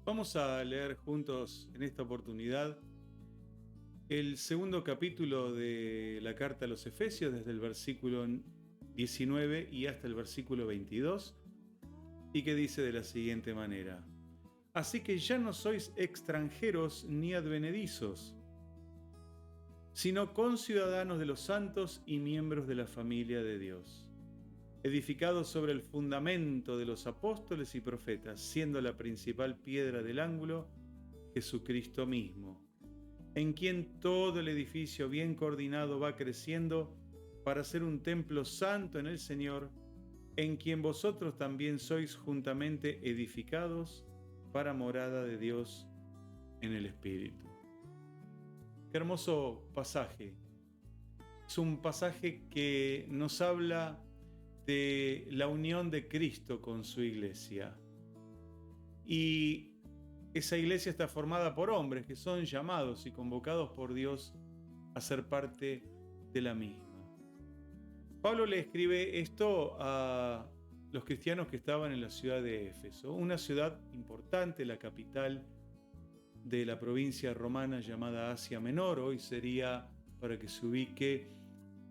Vamos a leer juntos en esta oportunidad el segundo capítulo de la carta a los Efesios, desde el versículo 19 y hasta el versículo 22, y que dice de la siguiente manera: Así que ya no sois extranjeros ni advenedizos, sino conciudadanos de los santos y miembros de la familia de Dios, edificados sobre el fundamento de los apóstoles y profetas, siendo la principal piedra del ángulo Jesucristo mismo, en quien todo el edificio bien coordinado va creciendo para ser un templo santo en el Señor, en quien vosotros también sois juntamente edificados para morada de Dios en el Espíritu. Qué hermoso pasaje. Es un pasaje que nos habla de la unión de Cristo con su iglesia. Y esa iglesia está formada por hombres que son llamados y convocados por Dios a ser parte de la misma. Pablo le escribe esto a los cristianos que estaban en la ciudad de Éfeso, una ciudad importante, la capital de la provincia romana llamada Asia Menor. Hoy sería, para que se ubique,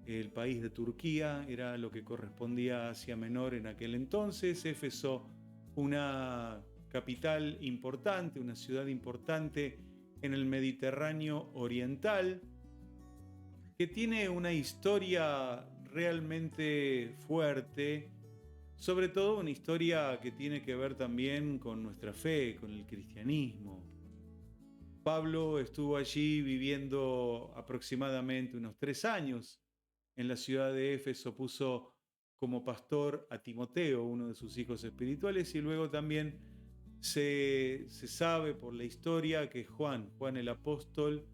el país de Turquía, era lo que correspondía a Asia Menor en aquel entonces. Éfeso, una capital importante, una ciudad importante en el Mediterráneo oriental, que tiene una historia realmente fuerte, sobre todo una historia que tiene que ver también con nuestra fe, con el cristianismo. Pablo estuvo allí viviendo aproximadamente unos 3 años. En la ciudad de Éfeso puso como pastor a Timoteo, uno de sus hijos espirituales, y luego también se sabe por la historia que Juan el apóstol,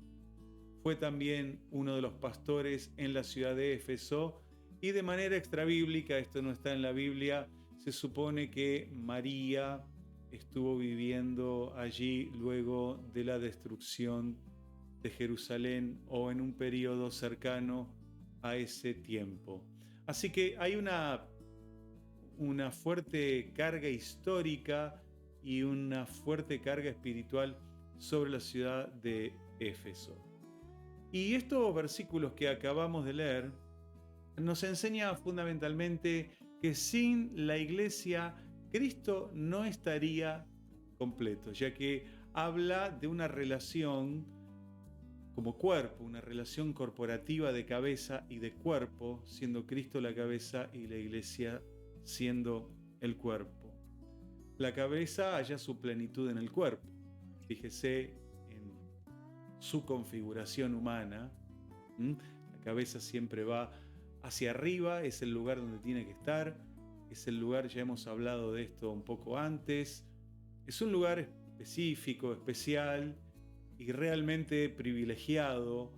fue también uno de los pastores en la ciudad de Éfeso. Y de manera extrabíblica, esto no está en la Biblia, se supone que María estuvo viviendo allí luego de la destrucción de Jerusalén, o en un periodo cercano a ese tiempo. Así que hay una fuerte carga histórica y una fuerte carga espiritual sobre la ciudad de Éfeso. Y estos versículos que acabamos de leer nos enseña fundamentalmente que sin la iglesia Cristo no estaría completo, ya que habla de una relación como cuerpo, una relación corporativa de cabeza y de cuerpo, siendo Cristo la cabeza y la iglesia siendo el cuerpo. La cabeza halla su plenitud en el cuerpo. Fíjese en su configuración humana. La cabeza siempre va hacia arriba, es el lugar donde tiene que estar, es el lugar, ya hemos hablado de esto un poco antes, es un lugar específico, especial y realmente privilegiado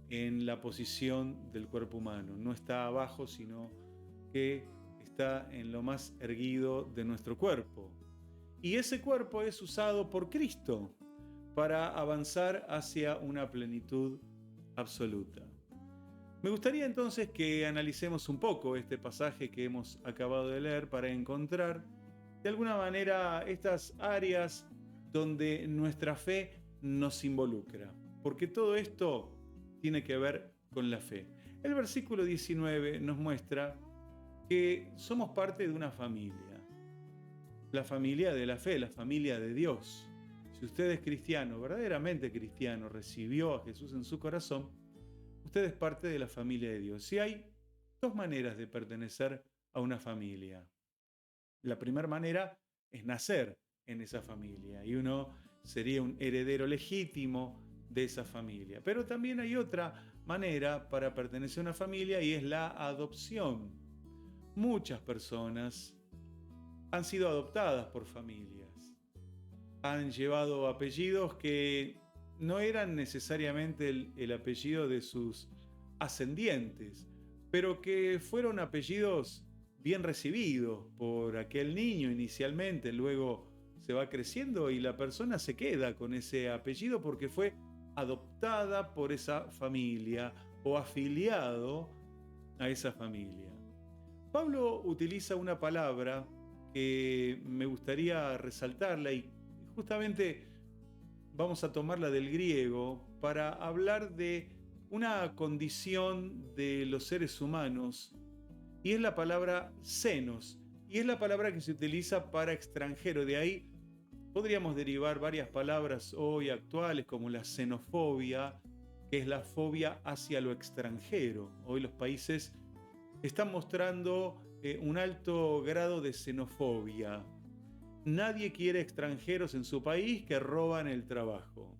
en la posición del cuerpo humano. No está abajo, sino que está en lo más erguido de nuestro cuerpo. Y ese cuerpo es usado por Cristo para avanzar hacia una plenitud absoluta. Me gustaría entonces que analicemos un poco este pasaje que hemos acabado de leer para encontrar de alguna manera estas áreas donde nuestra fe nos involucra, porque todo esto tiene que ver con la fe. El versículo 19 nos muestra que somos parte de una familia, la familia de la fe, la familia de Dios. Si usted es cristiano, verdaderamente cristiano, recibió a Jesús en su corazón, usted es parte de la familia de Dios. Y hay 2 maneras de pertenecer a una familia. La primera manera es nacer en esa familia y uno sería un heredero legítimo de esa familia. Pero también hay otra manera para pertenecer a una familia, y es la adopción. Muchas personas han sido adoptadas por familias. Han llevado apellidos que no eran necesariamente el apellido de sus ascendientes, pero que fueron apellidos bien recibidos por aquel niño inicialmente. Luego se va creciendo y la persona se queda con ese apellido porque fue adoptada por esa familia o afiliado a esa familia. Pablo utiliza una palabra que me gustaría resaltarla, y justamente vamos a tomarla del griego para hablar de una condición de los seres humanos, y es la palabra xenos, y es la palabra que se utiliza para extranjero. De ahí podríamos derivar varias palabras hoy actuales como la xenofobia, que es la fobia hacia lo extranjero. Hoy los países están mostrando un alto grado de xenofobia. Nadie quiere extranjeros en su país que roban el trabajo.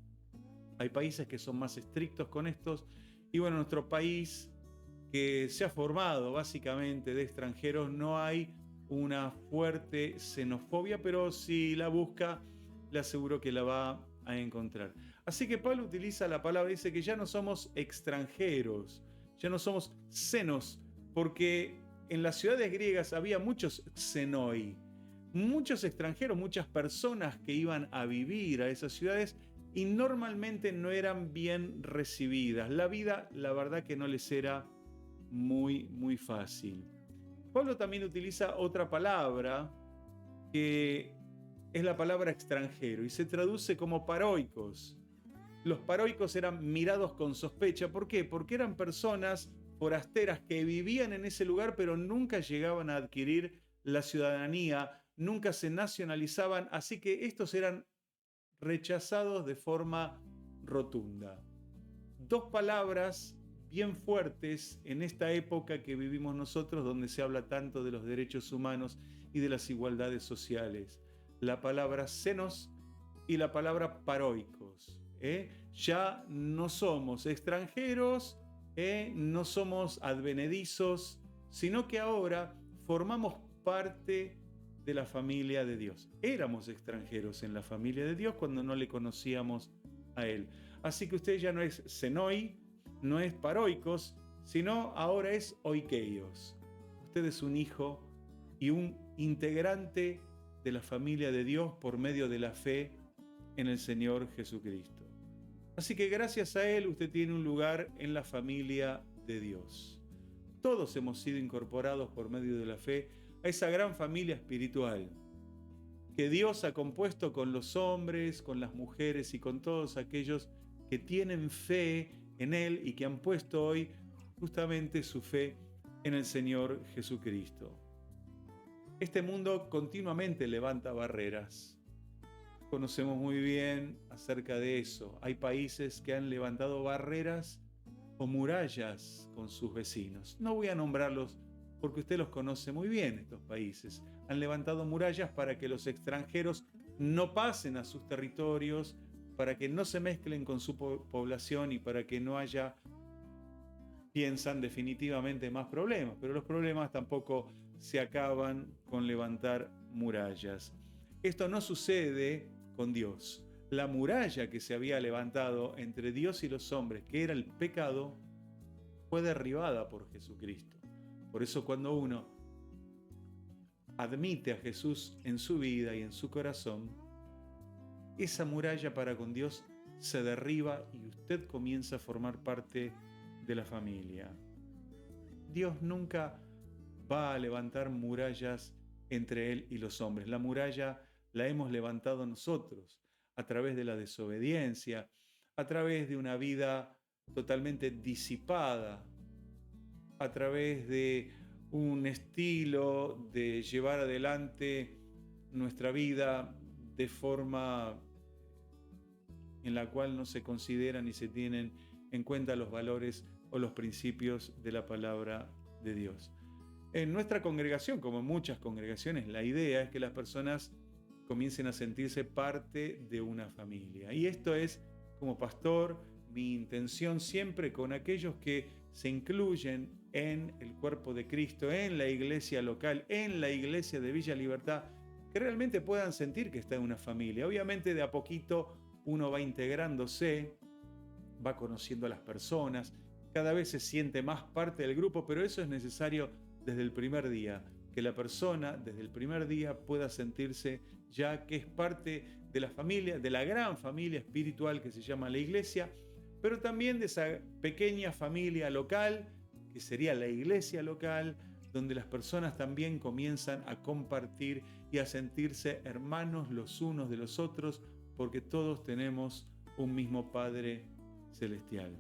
Hay países que son más estrictos con estos, y bueno, nuestro país, que se ha formado básicamente de extranjeros, no hay una fuerte xenofobia, pero si la busca, le aseguro que la va a encontrar. Así que Pablo utiliza la palabra, dice que ya no somos extranjeros, ya no somos xenos, porque en las ciudades griegas había muchos xenoi, muchos extranjeros, muchas personas que iban a vivir a esas ciudades y normalmente no eran bien recibidas. La vida, la verdad que no les era muy fácil. Pablo también utiliza otra palabra que es la palabra extranjero y se traduce como paroicos. Los paroicos eran mirados con sospecha. ¿Por qué? Porque eran personas forasteras que vivían en ese lugar pero nunca llegaban a adquirir la ciudadanía, nunca se nacionalizaban, así que estos eran rechazados de forma rotunda. Dos palabras bien fuertes en esta época que vivimos nosotros, donde se habla tanto de los derechos humanos y de las igualdades sociales. La palabra xenos y la palabra paroicos. Ya no somos extranjeros, no somos advenedizos, sino que ahora formamos parte de la familia de Dios. Éramos extranjeros en la familia de Dios cuando no le conocíamos a Él. Así que usted ya no es xenoi, no es paroicos, sino ahora es oikeios. Usted es un hijo y un integrante de la familia de Dios por medio de la fe en el Señor Jesucristo. Así que gracias a Él usted tiene un lugar en la familia de Dios. Todos hemos sido incorporados por medio de la fe a esa gran familia espiritual que Dios ha compuesto con los hombres, con las mujeres y con todos aquellos que tienen fe en Él y que han puesto hoy justamente su fe en el Señor Jesucristo. Este mundo continuamente levanta barreras. Conocemos muy bien acerca de eso. Hay países que han levantado barreras o murallas con sus vecinos. No voy a nombrarlos porque usted los conoce muy bien, estos países. Han levantado murallas para que los extranjeros no pasen a sus territorios, para que no se mezclen con su población y para que no haya, piensan definitivamente, más problemas. Pero los problemas tampoco se acaban con levantar murallas. Esto no sucede con Dios. La muralla que se había levantado entre Dios y los hombres, que era el pecado, fue derribada por Jesucristo. Por eso cuando uno admite a Jesús en su vida y en su corazón, esa muralla para con Dios se derriba y usted comienza a formar parte de la familia. Dios nunca va a levantar murallas entre Él y los hombres. La muralla la hemos levantado nosotros a través de la desobediencia, a través de una vida totalmente disipada, a través de un estilo de llevar adelante nuestra vida de forma en la cual no se consideran ni se tienen en cuenta los valores o los principios de la palabra de Dios. En nuestra congregación, como en muchas congregaciones, la idea es que las personas comiencen a sentirse parte de una familia. Y esto es, como pastor, mi intención siempre con aquellos que se incluyen en el cuerpo de Cristo, en la iglesia local, en la iglesia de Villa Libertad, que realmente puedan sentir que está en una familia. Obviamente de a poquito uno va integrándose, va conociendo a las personas, cada vez se siente más parte del grupo, pero eso es necesario desde el primer día, que la persona desde el primer día pueda sentirse ya que es parte de la familia, de la gran familia espiritual que se llama la iglesia, pero también de esa pequeña familia local, que sería la iglesia local, donde las personas también comienzan a compartir y a sentirse hermanos los unos de los otros, porque todos tenemos un mismo Padre celestial.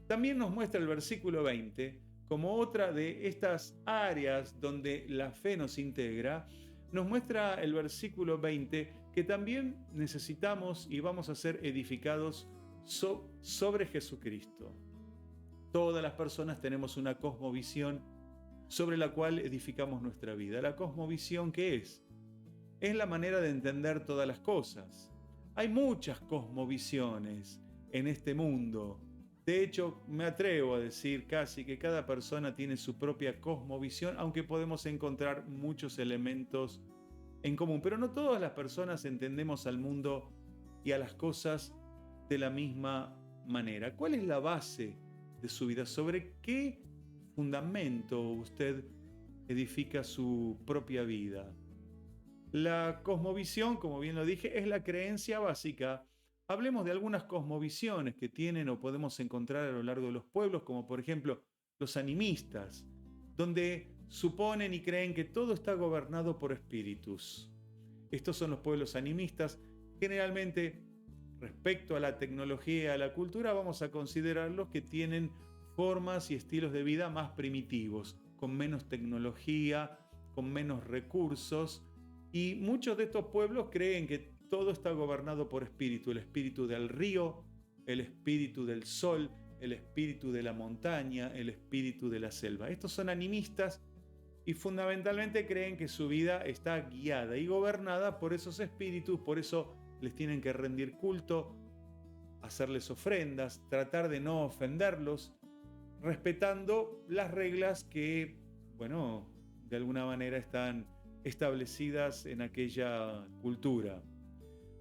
También nos muestra el versículo 20 como otra de estas áreas donde la fe nos integra. Nos muestra el versículo 20 que también necesitamos y vamos a ser edificados sobre Jesucristo. Todas las personas tenemos una cosmovisión sobre la cual edificamos nuestra vida. ¿La cosmovisión qué es? Es la manera de entender todas las cosas. Hay muchas cosmovisiones en este mundo. De hecho, me atrevo a decir casi que cada persona tiene su propia cosmovisión, aunque podemos encontrar muchos elementos en común. Pero no todas las personas entendemos al mundo y a las cosas de la misma manera. ¿Cuál es la base de su vida? ¿Sobre qué fundamento usted edifica su propia vida? La cosmovisión, como bien lo dije, es la creencia básica. Hablemos de algunas cosmovisiones que tienen o podemos encontrar a lo largo de los pueblos, como por ejemplo los animistas, donde suponen y creen que todo está gobernado por espíritus. Estos son los pueblos animistas. Generalmente, respecto a la tecnología y a la cultura, vamos a considerarlos que tienen formas y estilos de vida más primitivos, con menos tecnología, con menos recursos. Y muchos de estos pueblos creen que todo está gobernado por espíritu, el espíritu del río, el espíritu del sol, el espíritu de la montaña, el espíritu de la selva. Estos son animistas y fundamentalmente creen que su vida está guiada y gobernada por esos espíritus, por eso les tienen que rendir culto, hacerles ofrendas, tratar de no ofenderlos, respetando las reglas que, bueno, de alguna manera están establecidas en aquella cultura.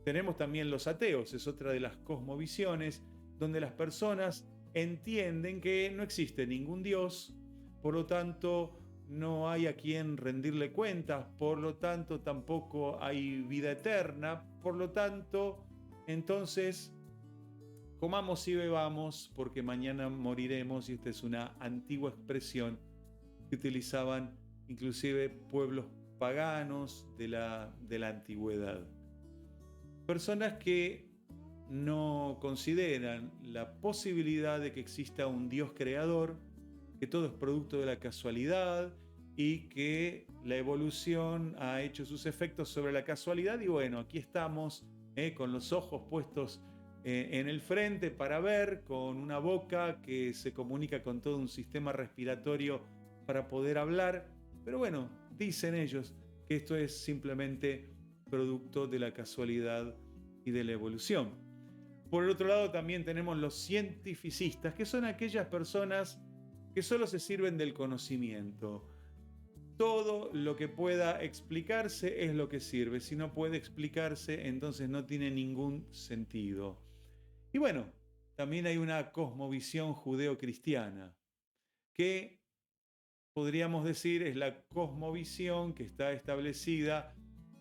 Tenemos también los ateos, es otra de las cosmovisiones donde las personas entienden que no existe ningún Dios, por lo tanto no hay a quien rendirle cuentas, por lo tanto tampoco hay vida eterna, por lo tanto, entonces comamos y bebamos porque mañana moriremos, y esta es una antigua expresión que utilizaban inclusive pueblos paganos de la antigüedad. Personas que no consideran la posibilidad de que exista un Dios creador, que todo es producto de la casualidad y que la evolución ha hecho sus efectos sobre la casualidad. Y bueno, aquí estamos con los ojos puestos en el frente para ver, con una boca que se comunica con todo un sistema respiratorio para poder hablar. Pero bueno, dicen ellos que esto es simplemente producto de la casualidad y de la evolución. Por el otro lado también tenemos los cientificistas, que son aquellas personas que solo se sirven del conocimiento. Todo lo que pueda explicarse es lo que sirve. Si no puede explicarse, entonces no tiene ningún sentido. Y bueno, también hay una cosmovisión judeo-cristiana, que podríamos decir es la cosmovisión que está establecida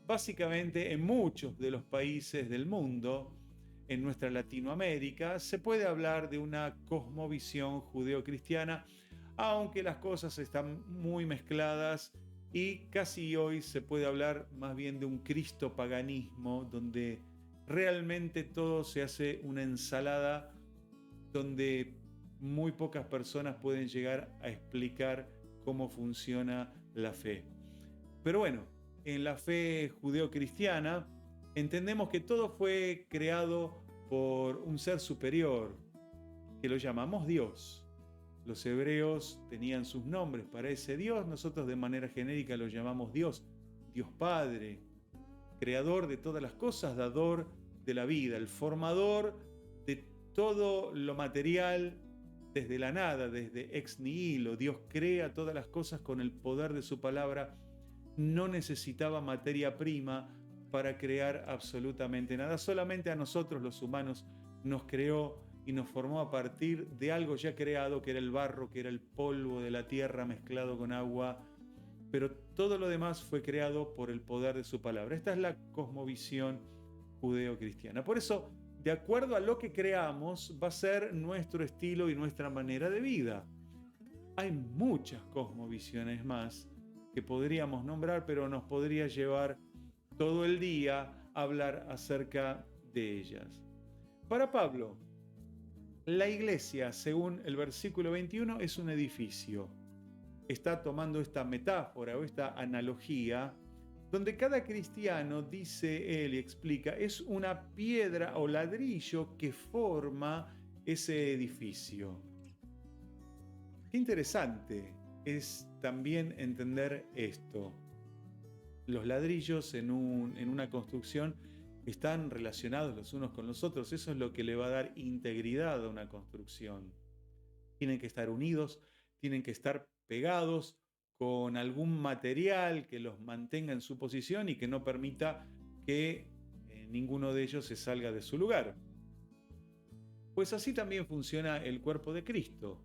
básicamente en muchos de los países del mundo. En nuestra Latinoamérica se puede hablar de una cosmovisión judeo-cristiana, aunque las cosas están muy mezcladas y casi hoy se puede hablar más bien de un cristopaganismo, donde realmente todo se hace una ensalada, donde muy pocas personas pueden llegar a explicar cómo funciona la fe. Pero bueno, en la fe judeo-cristiana entendemos que todo fue creado por un ser superior, que lo llamamos Dios. Los hebreos tenían sus nombres para ese Dios, nosotros de manera genérica lo llamamos Dios, Dios Padre, creador de todas las cosas, dador de la vida, el formador de todo lo material desde la nada, desde ex nihilo. Dios crea todas las cosas con el poder de su palabra, no necesitaba materia prima para crear absolutamente nada, solamente a nosotros los humanos nos creó y nos formó a partir de algo ya creado, que era el barro, que era el polvo de la tierra mezclado con agua, pero todo lo demás fue creado por el poder de su palabra. Esta es la cosmovisión judeo-cristiana. Por eso, de acuerdo a lo que creamos, va a ser nuestro estilo y nuestra manera de vida. Hay muchas cosmovisiones más que podríamos nombrar, pero nos podría llevar todo el día a hablar acerca de ellas. Para Pablo, la iglesia, según el versículo 21, es un edificio. Está tomando esta metáfora o esta analogía donde cada cristiano, dice él y explica, es una piedra o ladrillo que forma ese edificio. Qué interesante es también entender esto. Los ladrillos en una construcción están relacionados los unos con los otros. Eso es lo que le va a dar integridad a una construcción. Tienen que estar unidos, tienen que estar pegados con algún material que los mantenga en su posición y que no permita que ninguno de ellos se salga de su lugar. Pues así también funciona el cuerpo de Cristo.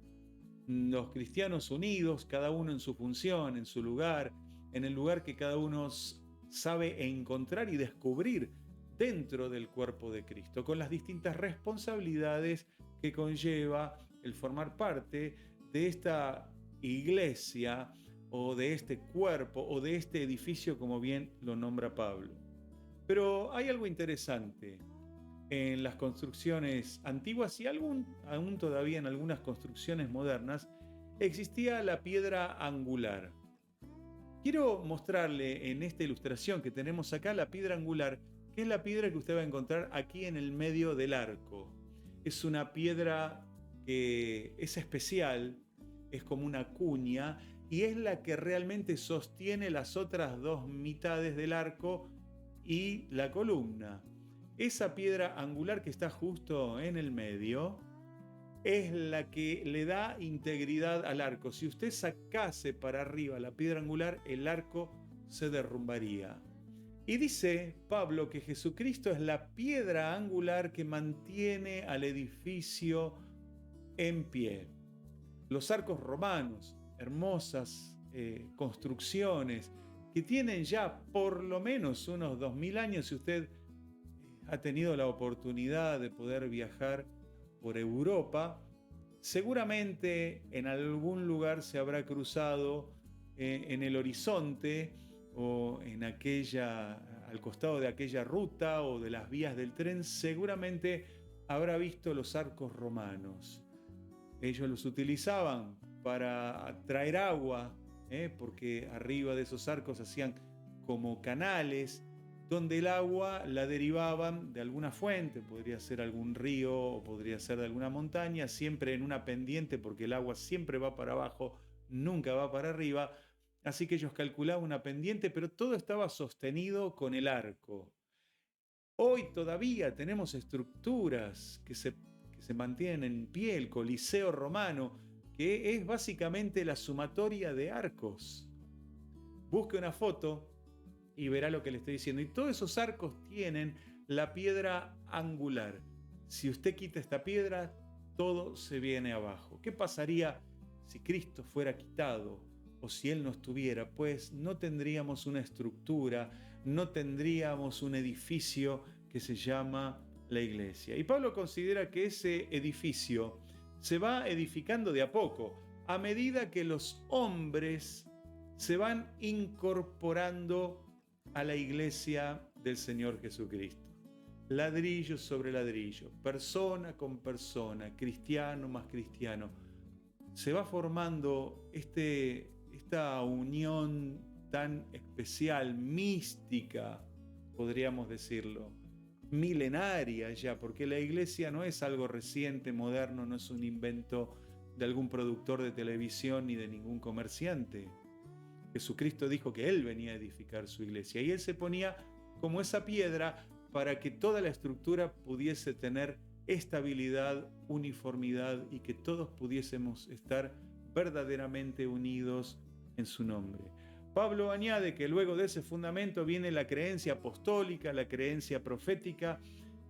Los cristianos unidos, cada uno en su función, en su lugar, en el lugar que cada uno sabe encontrar y descubrir dentro del cuerpo de Cristo, con las distintas responsabilidades que conlleva el formar parte de esta iglesia o de este cuerpo o de este edificio, como bien lo nombra Pablo. Pero hay algo interesante en las construcciones antiguas y aún todavía en algunas construcciones modernas, existía la piedra angular. Quiero mostrarle en esta ilustración que tenemos acá la piedra angular, que es la piedra que usted va a encontrar aquí en el medio del arco. Es una piedra que es especial, es como una cuña y es la que realmente sostiene las otras dos mitades del arco y la columna. Esa piedra angular que está justo en el medio es la que le da integridad al arco. Si usted sacase para arriba la piedra angular, el arco se derrumbaría. Y dice Pablo que Jesucristo es la piedra angular que mantiene al edificio en pie. Los arcos romanos, hermosas construcciones que tienen ya por lo menos unos 2000 años, si usted ha tenido la oportunidad de poder viajar por Europa, seguramente en algún lugar se habrá cruzado en el horizonte o al costado de aquella ruta o de las vías del tren, seguramente habrá visto los arcos romanos. Ellos los utilizaban para traer agua, porque arriba de esos arcos hacían como canales donde el agua la derivaban de alguna fuente, podría ser algún río o podría ser de alguna montaña, siempre en una pendiente porque el agua siempre va para abajo, nunca va para arriba, así que ellos calculaban una pendiente, pero todo estaba sostenido con el arco. Hoy todavía tenemos estructuras que se mantienen en pie, el Coliseo Romano, que es básicamente la sumatoria de arcos. Busque una foto y verá lo que le estoy diciendo. Y todos esos arcos tienen la piedra angular. Si usted quita esta piedra, todo se viene abajo. ¿Qué pasaría si Cristo fuera quitado o si Él no estuviera? Pues no tendríamos una estructura, no tendríamos un edificio que se llama la iglesia. Y Pablo considera que ese edificio se va edificando de a poco, a medida que los hombres se van incorporando a la iglesia del Señor Jesucristo. Ladrillo sobre ladrillo, persona con persona, cristiano más cristiano. Se va formando esta unión tan especial, mística, podríamos decirlo, milenaria ya, porque la iglesia no es algo reciente, moderno, no es un invento de algún productor de televisión ni de ningún comerciante. Jesucristo dijo que Él venía a edificar su iglesia y Él se ponía como esa piedra para que toda la estructura pudiese tener estabilidad, uniformidad y que todos pudiésemos estar verdaderamente unidos en su nombre. Pablo añade que luego de ese fundamento viene la creencia apostólica, la creencia profética,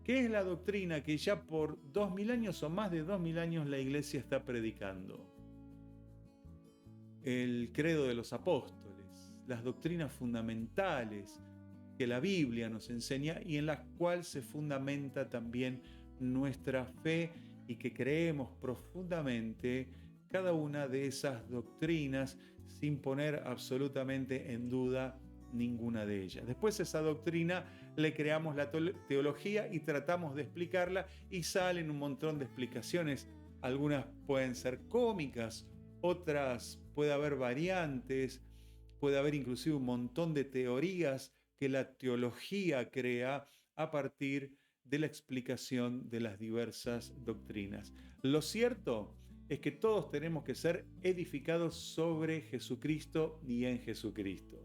que es la doctrina que ya por 2000 años o más de 2000 años la iglesia está predicando. El credo de los apóstoles, las doctrinas fundamentales que la Biblia nos enseña y en las cuales se fundamenta también nuestra fe y que creemos profundamente cada una de esas doctrinas sin poner absolutamente en duda ninguna de ellas. Después esa doctrina le creamos la teología y tratamos de explicarla y salen un montón de explicaciones. Algunas pueden ser cómicas, otras puede haber variantes, puede haber inclusive un montón de teorías que la teología crea a partir de la explicación de las diversas doctrinas. Lo cierto es que todos tenemos que ser edificados sobre Jesucristo y en Jesucristo.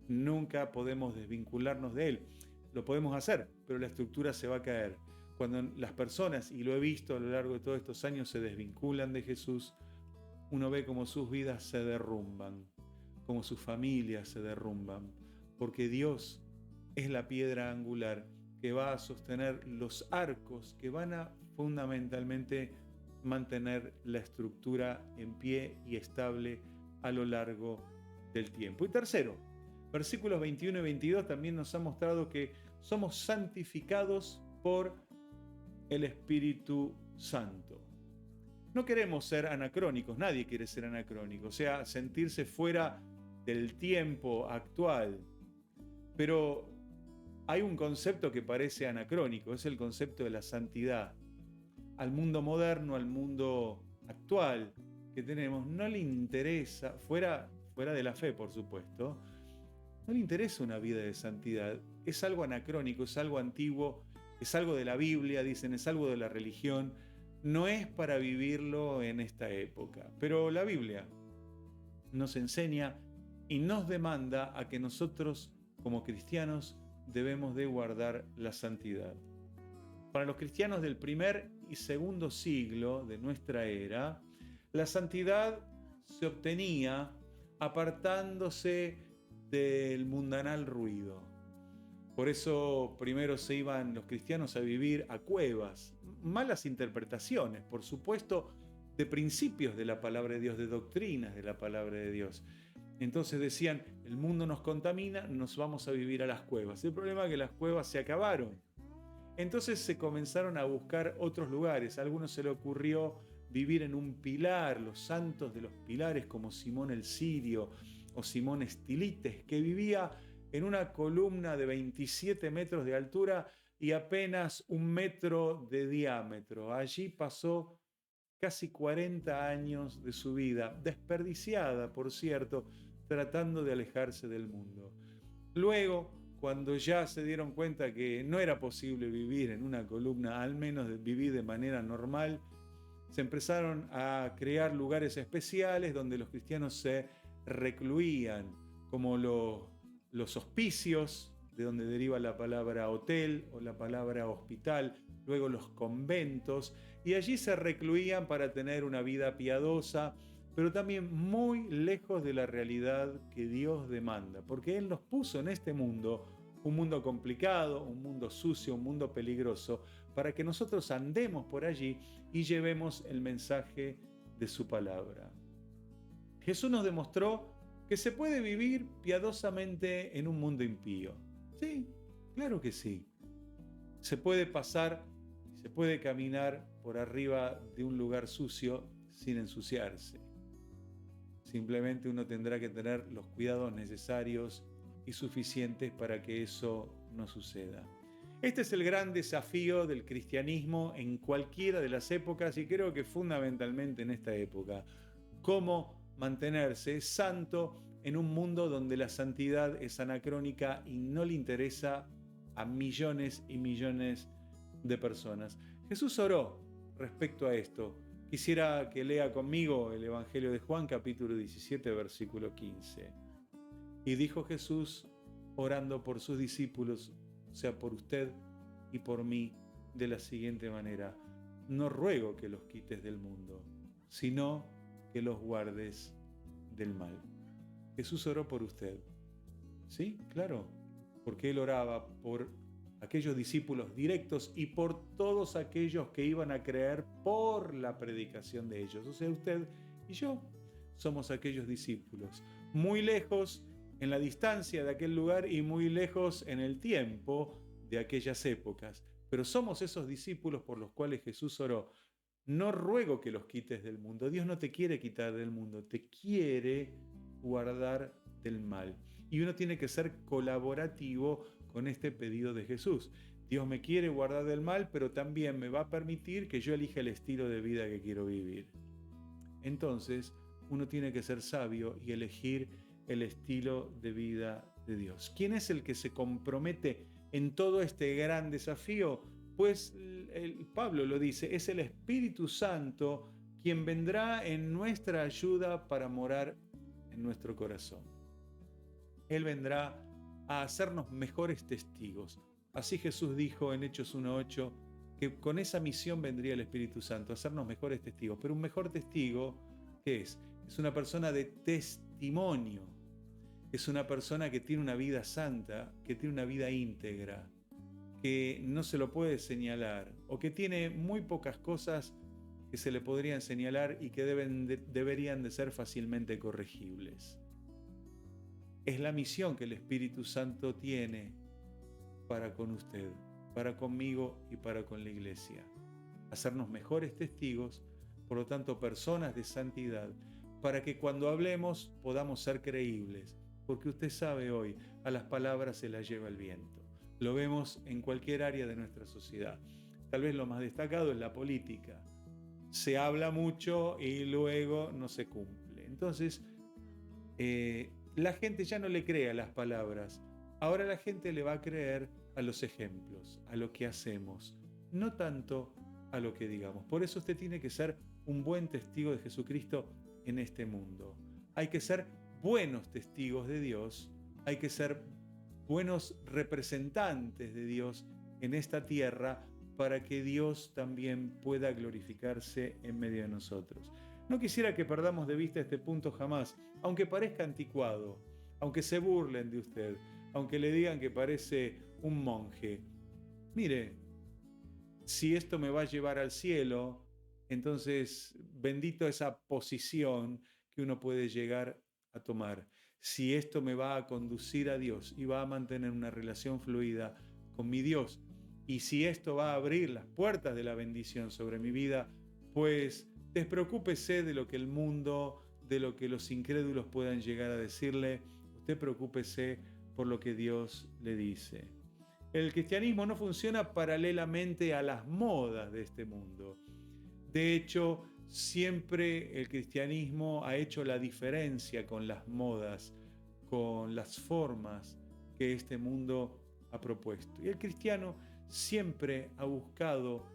Nunca podemos desvincularnos de Él. Lo podemos hacer, pero la estructura se va a caer. Cuando las personas, y lo he visto a lo largo de todos estos años, se desvinculan de Jesús, uno ve cómo sus vidas se derrumban, cómo sus familias se derrumban, porque Dios es la piedra angular que va a sostener los arcos que van a fundamentalmente mantener la estructura en pie y estable a lo largo del tiempo. Y tercero, versículos 21 y 22 también nos ha mostrado que somos santificados por el Espíritu Santo. No queremos ser anacrónicos, nadie quiere ser anacrónico, o sea, sentirse fuera del tiempo actual. Pero hay un concepto que parece anacrónico, es el concepto de la santidad. Al mundo moderno, al mundo actual que tenemos, no le interesa, fuera de la fe, por supuesto, no le interesa una vida de santidad. Es algo anacrónico, es algo antiguo, es algo de la Biblia, dicen, es algo de la religión. No es para vivirlo en esta época. Pero la Biblia nos enseña y nos demanda a que nosotros, como cristianos, debemos de guardar la santidad. Para los cristianos del primer y segundo siglo de nuestra era, la santidad se obtenía apartándose del mundanal ruido. Por eso primero se iban los cristianos a vivir a cuevas. Malas interpretaciones, por supuesto, de principios de la palabra de Dios, de doctrinas de la palabra de Dios. Entonces decían, el mundo nos contamina, nos vamos a vivir a las cuevas. El problema es que las cuevas se acabaron. Entonces se comenzaron a buscar otros lugares. A algunos se le ocurrió vivir en un pilar, los santos de los pilares como Simón el Sirio o Simón Estilites, que vivía en una columna de 27 metros de altura y apenas 1 metro de diámetro. Allí pasó casi 40 años de su vida, desperdiciada, por cierto, tratando de alejarse del mundo. Luego, cuando ya se dieron cuenta que no era posible vivir en una columna, al menos vivir de manera normal, se empezaron a crear lugares especiales donde los cristianos se recluían, como los hospicios, de donde deriva la palabra hotel o la palabra hospital, luego los conventos, y allí se recluían para tener una vida piadosa, pero también muy lejos de la realidad que Dios demanda, porque Él nos puso en este mundo, un mundo complicado, un mundo sucio, un mundo peligroso, para que nosotros andemos por allí y llevemos el mensaje de su palabra. Jesús nos demostró que se puede vivir piadosamente en un mundo impío. Sí, claro que sí. Se puede pasar, se puede caminar por arriba de un lugar sucio sin ensuciarse. Simplemente uno tendrá que tener los cuidados necesarios y suficientes para que eso no suceda. Este es el gran desafío del cristianismo en cualquiera de las épocas y creo que fundamentalmente en esta época. Cómo mantenerse santo en un mundo donde la santidad es anacrónica y no le interesa a millones y millones de personas. Jesús oró respecto a esto. Quisiera que lea conmigo el Evangelio de Juan, capítulo 17, versículo 15. Y dijo Jesús, orando por sus discípulos, o sea, por usted y por mí, de la siguiente manera: no ruego que los quites del mundo, sino que los guardes del mal. Jesús oró por usted. Sí, claro, porque Él oraba por aquellos discípulos directos y por todos aquellos que iban a creer por la predicación de ellos. O sea, usted y yo somos aquellos discípulos, muy lejos en la distancia de aquel lugar y muy lejos en el tiempo de aquellas épocas. Pero somos esos discípulos por los cuales Jesús oró. no ruego que los quites del mundo. Dios no te quiere quitar del mundo, te quiere guardar del mal. Y uno tiene que ser colaborativo con este pedido de Jesús. Dios me quiere guardar del mal, pero también me va a permitir que yo elija el estilo de vida que quiero vivir. Entonces, uno tiene que ser sabio y elegir el estilo de vida de Dios. ¿Quién es el que se compromete en todo este gran desafío? Pues Pablo lo dice, es el Espíritu Santo quien vendrá en nuestra ayuda para morar en nuestro corazón. Él vendrá a hacernos mejores testigos. Así Jesús dijo en Hechos 1:8 que con esa misión vendría el Espíritu Santo, a hacernos mejores testigos. Pero un mejor testigo, ¿qué es? Es una persona de testimonio. Es una persona que tiene una vida santa, que tiene una vida íntegra, que no se lo puede señalar, o que tiene muy pocas cosas que se le podrían señalar y que deberían de ser fácilmente corregibles. Es la misión que el Espíritu Santo tiene para con usted, para conmigo y para con la iglesia. Hacernos mejores testigos, por lo tanto personas de santidad, para que cuando hablemos podamos ser creíbles, porque usted sabe hoy, a las palabras se las lleva el viento. Lo vemos en cualquier área de nuestra sociedad. Tal vez lo más destacado es la política. Se habla mucho y luego no se cumple. Entonces, la gente ya no le cree a las palabras. Ahora la gente le va a creer a los ejemplos, a lo que hacemos, no tanto a lo que digamos. Por eso usted tiene que ser un buen testigo de Jesucristo en este mundo. Hay que ser buenos testigos de Dios, hay que ser buenos representantes de Dios en esta tierra para que Dios también pueda glorificarse en medio de nosotros. No quisiera que perdamos de vista este punto jamás, aunque parezca anticuado, aunque se burlen de usted, aunque le digan que parece un monje. Mire, si esto me va a llevar al cielo, entonces bendito esa posición que uno puede llegar a tomar. Si esto me va a conducir a Dios y va a mantener una relación fluida con mi Dios, y si esto va a abrir las puertas de la bendición sobre mi vida, pues despreocúpese de lo que el mundo, de lo que los incrédulos puedan llegar a decirle. Usted preocúpese por lo que Dios le dice. El cristianismo no funciona paralelamente a las modas de este mundo. De hecho, siempre el cristianismo ha hecho la diferencia con las modas, con las formas que este mundo ha propuesto. Y el cristiano siempre ha buscado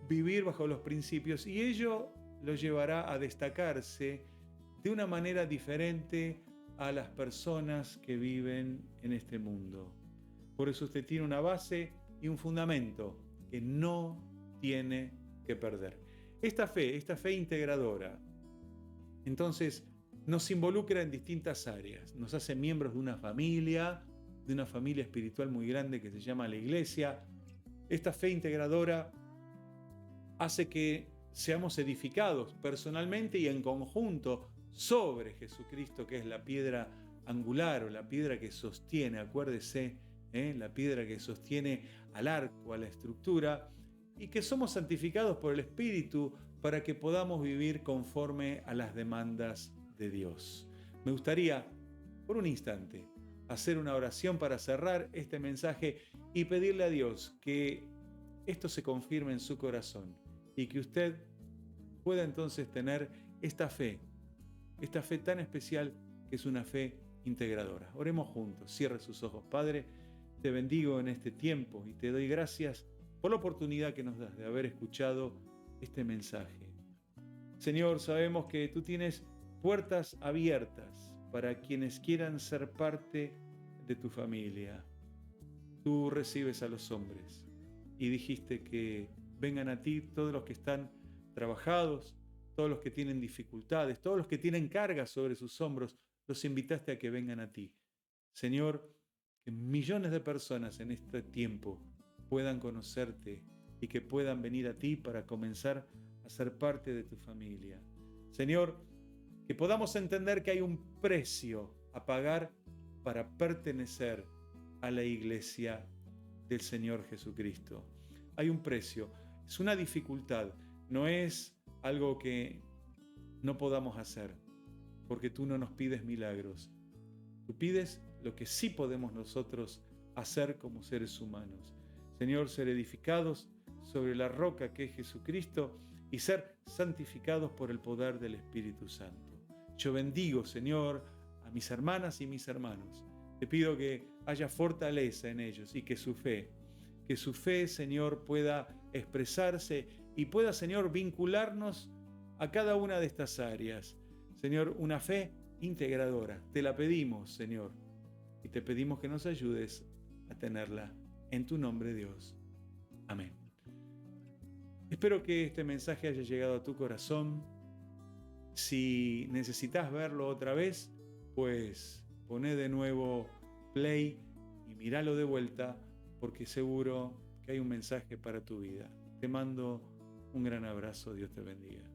vivir bajo los principios y ello lo llevará a destacarse de una manera diferente a las personas que viven en este mundo. Por eso usted tiene una base y un fundamento que no tiene que perder. Esta fe integradora, entonces nos involucra en distintas áreas, nos hace miembros de una familia espiritual muy grande que se llama la iglesia. Esta fe integradora hace que seamos edificados personalmente y en conjunto sobre Jesucristo, que es la piedra angular o la piedra que sostiene, acuérdese, la piedra que sostiene al arco, a la estructura, y que somos santificados por el Espíritu para que podamos vivir conforme a las demandas de Dios. Me gustaría, por un instante, hacer una oración para cerrar este mensaje y pedirle a Dios que esto se confirme en su corazón y que usted pueda entonces tener esta fe tan especial que es una fe integradora. Oremos juntos, cierre sus ojos. Padre, te bendigo en este tiempo y te doy gracias por la oportunidad que nos das de haber escuchado este mensaje. Señor, sabemos que tú tienes puertas abiertas para quienes quieran ser parte de tu familia. Tú recibes a los hombres y dijiste que vengan a ti todos los que están trabajados, todos los que tienen dificultades, todos los que tienen cargas sobre sus hombros, los invitaste a que vengan a ti. Señor, que millones de personas en este tiempo puedan conocerte y que puedan venir a ti para comenzar a ser parte de tu familia. Señor, que podamos entender que hay un precio a pagar para pertenecer a la iglesia del Señor Jesucristo. Hay un precio, es una dificultad, no es algo que no podamos hacer, porque tú no nos pides milagros. Tú pides lo que sí podemos nosotros hacer como seres humanos. Señor, ser edificados sobre la roca que es Jesucristo y ser santificados por el poder del Espíritu Santo. Yo bendigo, Señor, a mis hermanas y mis hermanos. Te pido que haya fortaleza en ellos y que su fe, Señor, pueda expresarse y pueda, Señor, vincularnos a cada una de estas áreas. Señor, una fe integradora. Te la pedimos, Señor, y te pedimos que nos ayudes a tenerla. En tu nombre, Dios. Amén. Espero que este mensaje haya llegado a tu corazón. Si necesitas verlo otra vez, pues poné de nuevo play y míralo de vuelta, porque seguro que hay un mensaje para tu vida. Te mando un gran abrazo. Dios te bendiga.